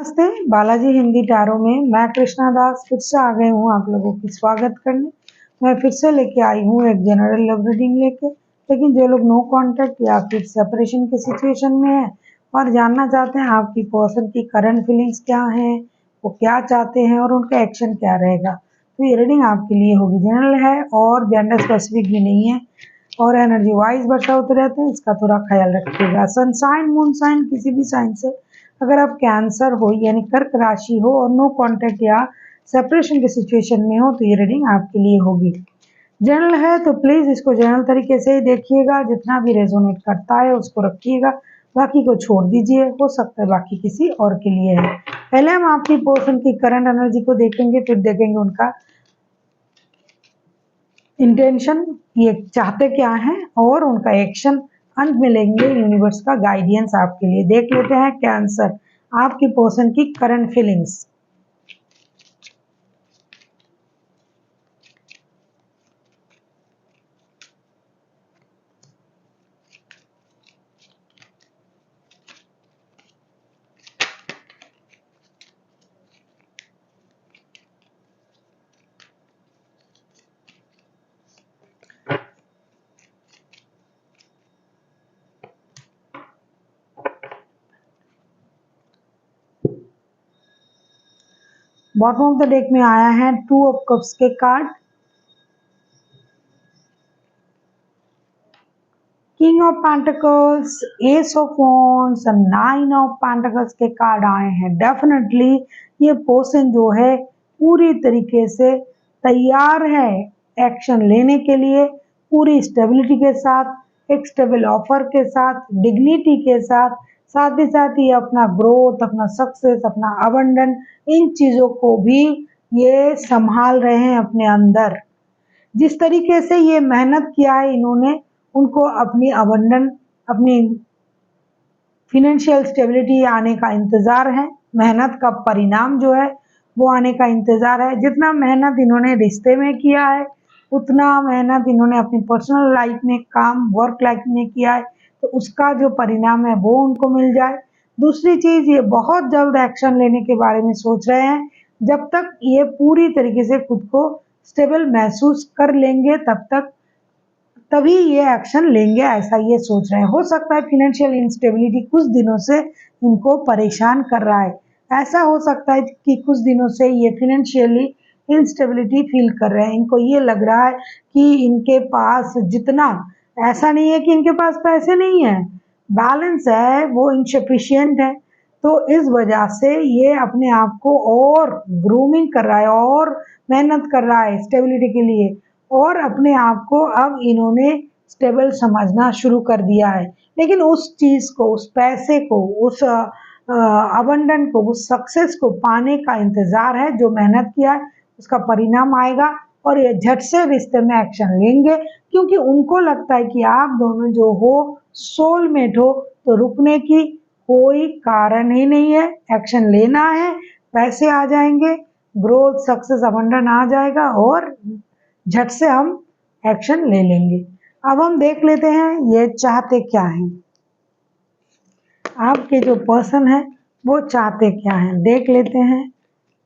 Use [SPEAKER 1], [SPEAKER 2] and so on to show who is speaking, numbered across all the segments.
[SPEAKER 1] नमस्ते, बालाजी हिंदी टैरो में मैं कृष्णा दास फिर से आ गई हूँ आप लोगों की स्वागत करने। मैं फिर से लेके आई हूँ एक जनरल लव रीडिंग लेके। लेकिन जो लोग नो कांटेक्ट या फिर सेपरेशन की सिचुएशन में है और जानना चाहते हैं आपकी पर्सन की करंट फीलिंग्स क्या हैं, वो क्या चाहते हैं और उनका एक्शन क्या रहेगा, तो ये रीडिंग आपके लिए होगी। जनरल है और जेंडर स्पेसिफिक भी नहीं है और एनर्जी वाइज वर्षा होते रहते हैं, इसका थोड़ा ख्याल रखिएगा। सन साइन मून साइन किसी भी साइन से अगर आप कैंसर हो यानी कर्क राशि हो और नो कांटेक्ट या सेपरेशन के सिचुएशन में हो तो ये रीडिंग आपके लिए होगी। जनरल है तो प्लीज इसको जनरल तरीके से ही देखिएगा, जितना भी रेजोनेट करता है उसको रखिएगा, बाकी को छोड़ दीजिए। हो सकता है बाकी किसी और के लिए है। पहले हम आपकी पर्सन की करंट एनर्जी को देखेंगे, फिर देखेंगे उनका इंटेंशन, ये चाहते क्या हैं और उनका एक्शन। अंत में लेंगे यूनिवर्स का गाइडेंस आपके लिए। देख लेते हैं कैंसर, आपकी पर्सन की current feelings. Bottom of the deck में आया है 2 ऑफ कप्स के card, king of pentacles, S of wands और 9 ऑफ पेंटिकल्स के कार्ड आए हैं। डेफिनेटली ये पर्सन जो है पूरी तरीके से तैयार है एक्शन लेने के लिए, पूरी स्टेबिलिटी के साथ, एक स्टेबल ऑफर के साथ, डिग्निटी के साथ, साथ ही अपना ग्रोथ, अपना सक्सेस, अपना अबंडन, इन चीजों को भी ये संभाल रहे हैं अपने अंदर। जिस तरीके से ये मेहनत किया है इन्होंने, उनको अपनी अबंडन, अपनी फिनेंशियल स्टेबिलिटी आने का इंतजार है। मेहनत का परिणाम जो है वो आने का इंतजार है। जितना मेहनत इन्होंने रिश्ते में किया है उतना मेहनत इन्होंने अपनी पर्सनल लाइफ में, काम वर्क लाइफ में किया है, तो उसका जो परिणाम है वो उनको मिल जाए। दूसरी चीज, ये बहुत जल्द एक्शन लेने के बारे में सोच रहे हैं। जब तक ये पूरी तरीके से खुद को स्टेबल महसूस कर लेंगे तभी ये एक्शन लेंगे, ऐसा ये सोच रहे हैं। हो सकता है फिनेंशियल इंस्टेबिलिटी कुछ दिनों से इनको परेशान कर रहा है। ऐसा हो सकता है कि कुछ दिनों से ये फिनेंशियली इंस्टेबिलिटी फील कर रहे हैं। इनको ये लग रहा है कि इनके पास जितना, ऐसा नहीं है कि इनके पास पैसे नहीं है, बैलेंस है, वो इनसफिशिएंट है। तो इस वजह से ये अपने आप को और ग्रूमिंग कर रहा है और मेहनत कर रहा है स्टेबिलिटी के लिए, और अपने आप को अब इन्होंने स्टेबल समझना शुरू कर दिया है। लेकिन उस चीज को, उस पैसे को, उस अबंडन को, उस सक्सेस को पाने का इंतजार है। जो मेहनत किया है उसका परिणाम आएगा और ये झट से रिश्ते में एक्शन लेंगे, क्योंकि उनको लगता है कि आप दोनों जो हो सोलमेट हो, तो रुकने की कोई कारण ही नहीं है। एक्शन लेना है, पैसे आ जाएंगे, ग्रोथ, सक्सेस, अबंडन आ जाएगा और झट से हम एक्शन ले लेंगे। अब हम देख लेते हैं ये चाहते क्या हैं, आपके जो पर्सन है वो चाहते क्या हैं। देख लेते हैं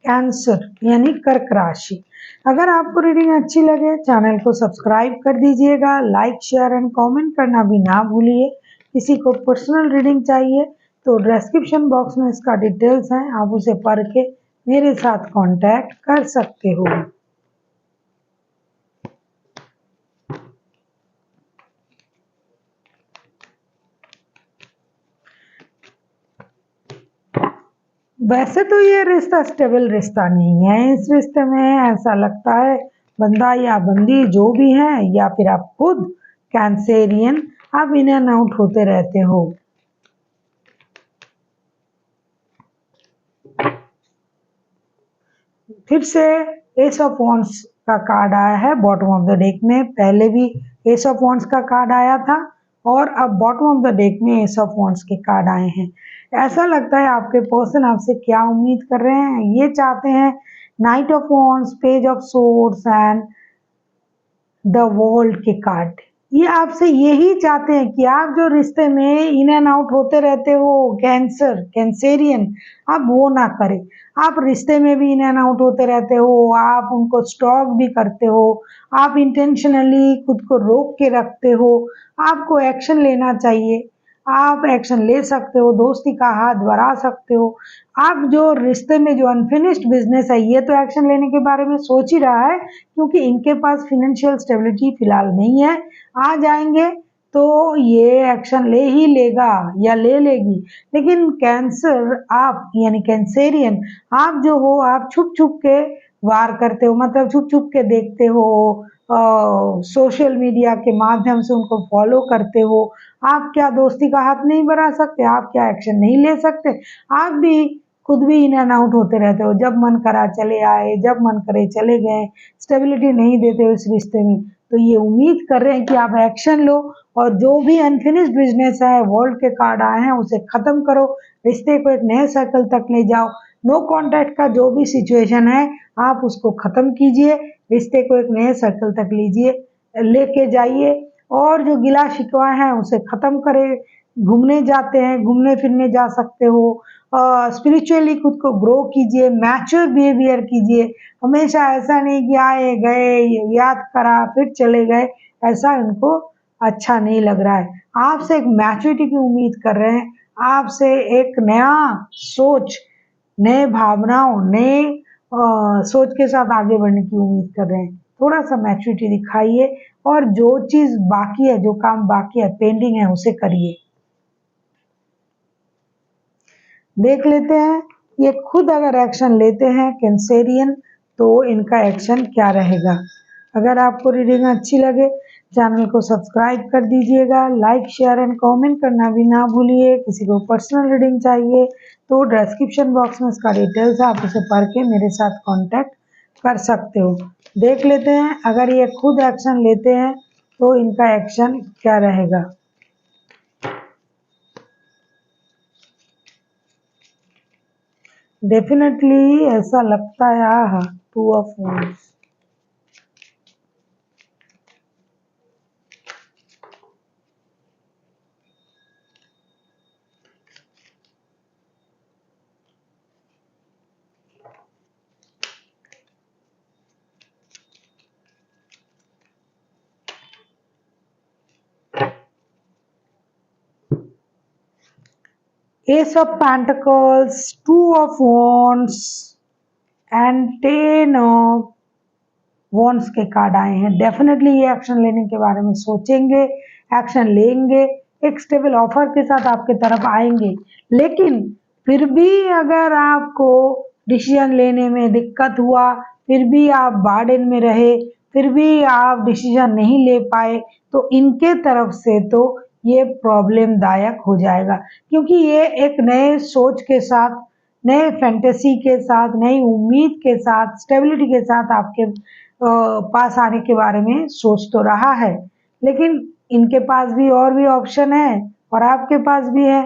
[SPEAKER 1] कैंसर यानी कर्क राशि। अगर आपको रीडिंग अच्छी लगे चैनल को सब्सक्राइब कर दीजिएगा, लाइक शेयर एंड कमेंट करना भी ना भूलिए। किसी को पर्सनल रीडिंग चाहिए तो डिस्क्रिप्शन बॉक्स में इसका डिटेल्स है, आप उसे पढ़ के मेरे साथ कांटेक्ट कर सकते हो। वैसे तो ये रिश्ता स्टेबल रिश्ता नहीं है। इस रिश्ते में ऐसा लगता है बंदा या बंदी जो भी है, या फिर आप खुद कैंसेरियन, आप इन एंड आउट होते रहते हो। फिर से एस ऑफ वॉन्ड्स का कार्ड आया है बॉटम ऑफ द डेक में। पहले भी एस ऑफ वॉन्ड्स का कार्ड आया था और अब बॉटम ऑफ द डेक में एस ऑफ वॉन्ड्स के कार्ड आए हैं। ऐसा लगता है आपके पर्सन आपसे क्या उम्मीद कर रहे हैं। ये चाहते हैं night of wands, page of swords and the world के कार्ड। ये आपसे यही चाहते हैं कि आप जो रिश्ते में इन एंड आउट होते रहते हो, कैंसेरियन, आप वो ना करें। आप रिश्ते में भी इन एंड आउट होते रहते हो, आप उनको स्टॉक भी करते हो, आप इंटेंशनली खुद को रोक के रखते हो। आपको एक्शन लेना चाहिए, आप एक्शन ले सकते हो, दोस्ती का हाथ बढ़ा सकते हो। आप जो रिश्ते में जो अनफिनिश्ड बिजनेस है, ये तो एक्शन लेने के बारे में सोच ही रहा है, क्योंकि इनके पास फिनेंशियल स्टेबिलिटी फिलहाल नहीं है। आ जाएंगे तो ये एक्शन ले ही लेगा या ले लेगी। लेकिन कैंसर, आप यानी कैंसेरियन, आप जो हो, आप छुप छुप के वार करते हो, मतलब छुप छुप के देखते हो, सोशल मीडिया के माध्यम से उनको फॉलो करते हो। आप क्या दोस्ती का हाथ नहीं बढ़ा सकते? आप क्या एक्शन नहीं ले सकते? आप भी खुद भी इन एंड आउट होते रहते हो, जब मन करा चले आए, जब मन करे चले गए, स्टेबिलिटी नहीं देते हो इस रिश्ते में। तो ये उम्मीद कर रहे हैं कि आप एक्शन लो और जो भी अनफिनिश्ड बिजनेस है, वर्ल्ड के कार्ड आए हैं, उसे खत्म करो, रिश्ते को एक नए सर्कल तक ले जाओ। नो कांटेक्ट का जो भी सिचुएशन है, आप उसको खत्म कीजिए, रिश्ते को एक नए सर्कल तक लीजिए, लेके जाइए, और जो गिला शिकवा है उसे खत्म करें। घूमने जाते हैं, घूमने फिरने जा सकते हो, स्पिरिचुअली खुद को ग्रो कीजिए, मैच्योर बिहेवियर कीजिए। हमेशा ऐसा नहीं कि आए गए, याद करा फिर चले गए, ऐसा उनको अच्छा नहीं लग रहा है। आपसे एक मैच्योरिटी की उम्मीद कर रहे हैं, आपसे एक नया सोच, नए भावनाओं, नए सोच के साथ आगे बढ़ने की उम्मीद कर रहे हैं। थोड़ा सा मैच्योरिटी दिखाइए, और जो चीज बाकी है, जो काम बाकी है, पेंडिंग है, उसे करिए। देख लेते हैं ये खुद अगर एक्शन लेते हैं कैंसेरियन, तो इनका एक्शन क्या रहेगा। अगर आपको रीडिंग अच्छी लगे, चैनल को सब्सक्राइब कर दीजिएगा, लाइक शेयर एंड कमेंट करना भी ना भूलिए। किसी को पर्सनल रीडिंग चाहिए तो डिस्क्रिप्शन बॉक्स में इसका डिटेल्स है, आप उसे पढ़ के मेरे साथ कांटेक्ट कर सकते हो। देख लेते हैं अगर ये खुद एक्शन लेते हैं तो इनका एक्शन क्या रहेगा। डेफिनेटली ऐसा लगता है, हाँ, 2 of wands. Ace of Pentacles, 2 of Wands and 10 of wands के कार्ड आए हैं। डेफिनेटली ये एक्शन लेने के बारे में सोचेंगे, एक्शन लेंगे, एक स्टेबल ऑफर के साथ आपके तरफ आएंगे। लेकिन फिर भी अगर आपको डिसीजन लेने में दिक्कत हुआ, फिर भी आप बर्डन में रहे, फिर भी आप डिसीजन नहीं ले पाए, तो इनके तरफ से तो ये प्रॉब्लम दायक हो जाएगा, क्योंकि ये एक नए सोच के साथ, नए फैंटेसी के साथ, नई उम्मीद के साथ, स्टेबिलिटी के साथ आपके पास आने के बारे में सोच तो रहा है। लेकिन इनके पास भी और भी ऑप्शन है और आपके पास भी है।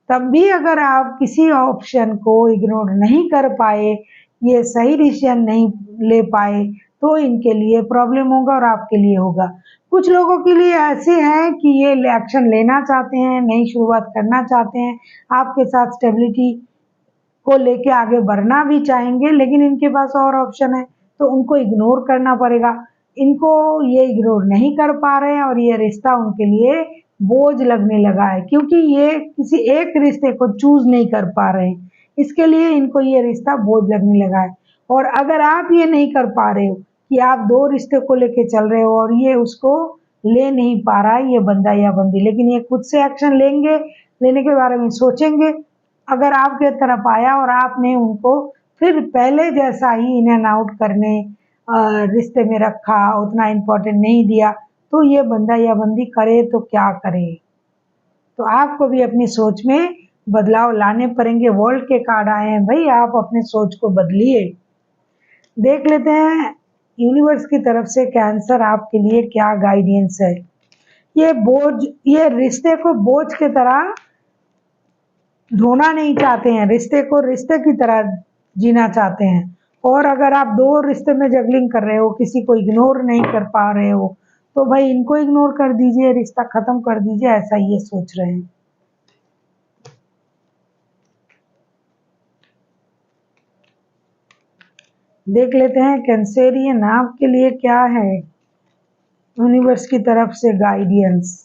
[SPEAKER 1] तब भी अगर आप किसी ऑप्शन को इग्नोर नहीं कर पाए, ये सही डिसीजन नहीं ले पाए, तो इनके लिए प्रॉब्लम होगा और आपके लिए होगा। कुछ लोगों के लिए ऐसे हैं कि ये एक्शन लेना चाहते हैं, नई शुरुआत करना चाहते हैं, आपके साथ स्टेबिलिटी को लेके आगे बढ़ना भी चाहेंगे, लेकिन इनके पास और ऑप्शन है, तो उनको इग्नोर करना पड़ेगा। इनको ये इग्नोर नहीं कर पा रहे हैं और ये रिश्ता उनके लिए बोझ लगने लगा है, क्योंकि ये किसी एक रिश्ते को चूज नहीं कर पा रहे हैं, इसके लिए इनको ये रिश्ता बोझ लगने लगा है। और अगर आप ये नहीं कर पा रहे हो कि आप 2 रिश्ते को लेके चल रहे हो और ये उसको ले नहीं पा रहा है, ये बंदा या बंदी, लेकिन ये खुद से एक्शन लेंगे, लेने के बारे में सोचेंगे। अगर आपके तरफ आया और आपने उनको फिर पहले जैसा ही इन एंड आउट करने रिश्ते में रखा, उतना इम्पोर्टेंट नहीं दिया, तो ये बंदा या बंदी करे तो क्या करे। तो आपको भी अपनी सोच में बदलाव लाने पड़ेंगे। वर्ल्ड के कार्ड आए हैं भाई, आप अपने सोच को बदलिए। देख लेते हैं यूनिवर्स की तरफ से कैंसर आपके लिए क्या गाइडेंस है। ये बोझ, ये रिश्ते को बोझ की तरह ढोना नहीं चाहते हैं, रिश्ते को रिश्ते की तरह जीना चाहते हैं। और अगर आप 2 रिश्ते में जगलिंग कर रहे हो, किसी को इग्नोर नहीं कर पा रहे हो, तो भाई इनको इग्नोर कर दीजिए, रिश्ता खत्म कर दीजिए, ऐसा ये सोच रहे हैं। देख लेते हैं कैंसेरियन आपके लिए क्या है यूनिवर्स की तरफ से गाइडेंस।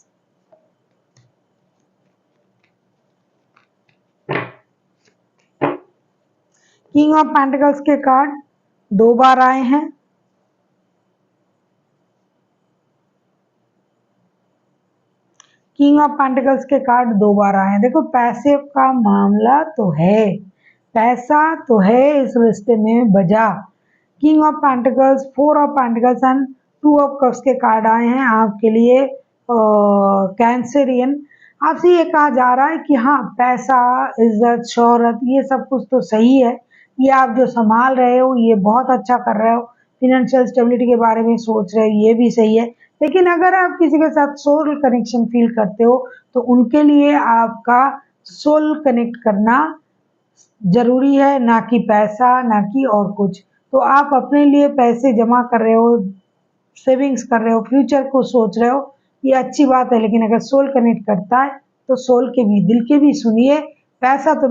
[SPEAKER 1] किंग ऑफ पेंटिकल्स के कार्ड 2 बार आए हैं। किंग ऑफ पेंटिकल्स के कार्ड 2 बार आए हैं। देखो पैसे का मामला तो है, पैसा तो है इस रिश्ते में बजा। King of pentacles, 4 of pentacles and 2 of cups के कार्ड आए हैं आपके लिए कैंसरियन। आपसे ये कहा जा रहा है कि हाँ, पैसा, इज्जत, शोहरत, ये सब कुछ तो सही है, ये आप जो संभाल रहे हो ये बहुत अच्छा कर रहे हो, फिनेंशियल स्टेबिलिटी के बारे में सोच रहे हो, ये भी सही है। लेकिन अगर आप किसी के साथ सोल कनेक्शन फील करते हो तो उनके लिए आपका सोल कनेक्ट करना जरूरी है, ना कि पैसा, ना कि और कुछ। तो आप अपने लिए पैसे जमा कर रहे हो, सेविंग्स कर रहे हो, फ्यूचर को सोच रहे हो, ये अच्छी बात है। लेकिन अगर सोल कनेक्ट करता है तो सोल के भी, दिल के भी सुनिए। पैसा तो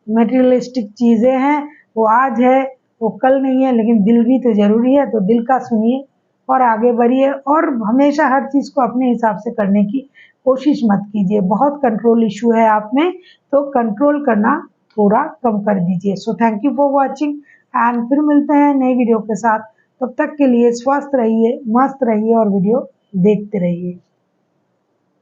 [SPEAKER 1] मटेरियलिस्टिक चीजें हैं, वो आज है वो कल नहीं है, लेकिन दिल भी तो जरूरी है। तो दिल का सुनिए और आगे बढ़िए, और हमेशा हर चीज को अपने हिसाब से करने की कोशिश मत कीजिए। बहुत कंट्रोल इशू है आप में, तो कंट्रोल करना थोड़ा कम कर दीजिए। So thank you for watching and फिर मिलते हैं नई वीडियो के साथ। तब तक के लिए स्वस्थ रहिए, मस्त रहिए और वीडियो देखते रहिए।